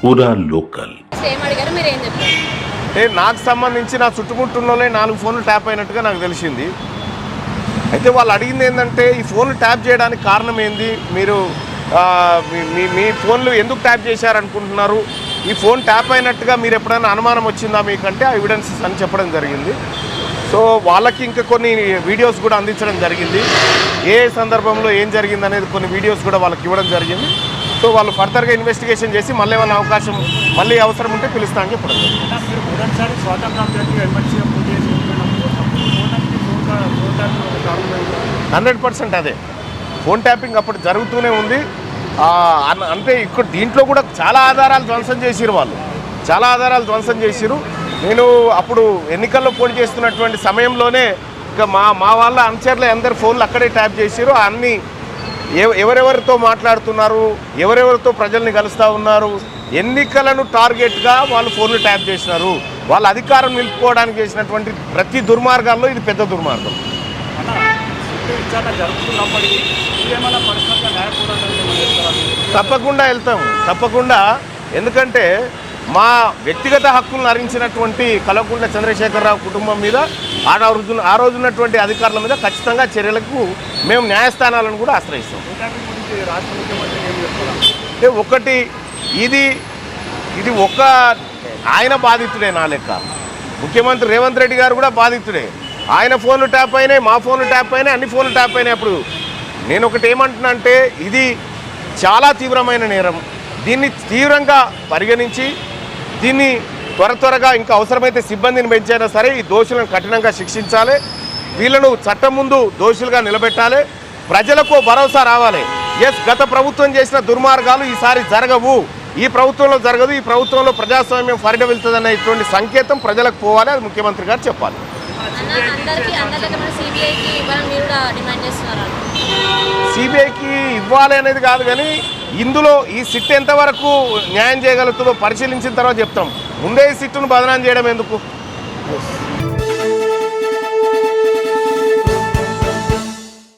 పూరా లోకల్. అంటే నాకు సంబంధించి నా చుట్టుముట్టులోనే 4 ఫోన్లు ట్యాప్ అయినట్టుగా నాకు తెలిసింది. అయితే వాళ్ళు అడిగింది ఏంటంటే ఈ ఫోన్లు ట్యాప్ చేయడానికి కారణం ఏంది, మీరు మీ ఫోన్లు ఎందుకు ట్యాప్ చేశారనుకుంటున్నారు, ఈ ఫోన్ ట్యాప్ అయినట్టుగా మీరు ఎప్పుడైనా అనుమానం వచ్చిందా మీకంటే ఆ ఎవిడెన్సెస్ అని చెప్పడం జరిగింది. సో వాళ్ళకి ఇంకా కొన్ని వీడియోస్ కూడా అందించడం జరిగింది. ఏ సందర్భంలో ఏం జరిగింది అనేది కొన్ని వీడియోస్ కూడా వాళ్ళకి ఇవ్వడం జరిగింది. సో వాళ్ళు ఫర్దర్గా ఇన్వెస్టిగేషన్ చేసి మళ్ళీ ఏమైనా అవకాశం మళ్ళీ అవసరం ఉంటే పిలుస్తా అని చెప్పడం జరిగింది. 100% అదే ఫోన్ ట్యాపింగ్ అప్పుడు జరుగుతూనే ఉంది. అంటే ఇక్కడ దీంట్లో కూడా చాలా ఆధారాలు ధ్వంసం చేసిరు, వాళ్ళు చాలా ఆధారాలు ధ్వంసం చేసిరు. నేను అప్పుడు ఎన్నికల్లో పోటీ చేస్తున్నటువంటి సమయంలోనే ఇక మా వాళ్ళ అనుచరులు అందరి ఫోన్లు అక్కడే ట్యాప్ చేసిరు. అన్నీ ఎవరెవరితో మాట్లాడుతున్నారు, ఎవరెవరితో ప్రజల్ని కలుస్తూ ఉన్నారు, ఎన్నికలను టార్గెట్గా వాళ్ళు ఫోన్లు ట్యాప్ చేసినారు. వాళ్ళ అధికారం నిలుపుకోవడానికి చేసినటువంటి ప్రతి దుర్మార్గాల్లో ఇది పెద్ద దుర్మార్గం. తప్పకుండా వెళ్తాము, తప్పకుండా. ఎందుకంటే మా వ్యక్తిగత హక్కులను హరించినటువంటి కల్వకుంట్ల చంద్రశేఖరరావు కుటుంబం మీద ఆ రోజు ఉన్నటువంటి అధికారుల మీద ఖచ్చితంగా చర్యలకు మేము న్యాయస్థానాలను కూడా ఆశ్రయిస్తాం. అంటే ఒకటి ఇది ఒక ఆయన బాధితుడే, నా లెక్క ముఖ్యమంత్రి రేవంత్ రెడ్డి గారు కూడా బాధితుడే. ఆయన ఫోన్లు ట్యాప్ అయినాయి, మా ఫోన్లు ట్యాప్ అయినాయి, అన్ని ఫోన్లు ట్యాప్ అయినాయి. అప్పుడు నేను ఒకటి ఏమంటున్నా అంటే ఇది చాలా తీవ్రమైన నేరం. దీన్ని తీవ్రంగా పరిగణించి దీన్ని త్వరగా ఇంకా అవసరమైతే సిబ్బందిని పెంచైనా సరే ఈ దోషులను కఠినంగా శిక్షించాలి. వీళ్ళను చట్టం ముందు దోషులుగా నిలబెట్టాలి. ప్రజలకు భరోసా రావాలి. గత ప్రభుత్వం చేసిన దుర్మార్గాలు ఈసారి జరగవు, ఈ ప్రభుత్వంలో జరగదు, ఈ ప్రభుత్వంలో ప్రజాస్వామ్యం పరిడవిల్తుందనేటువంటి సంకేతం ప్రజలకు పోవాలి. అది ముఖ్యమంత్రి గారు చెప్పాలి. సిబిఐకి ఇవ్వాలి అనేది కాదు, కానీ ఇందులో ఈ సిట్ ఎంతవరకు న్యాయం చేయగలుగుతుందో పరిశీలించిన తర్వాత చెప్తాం. ముందే ఈ సిట్టును బదనాం చేయడం ఎందుకు?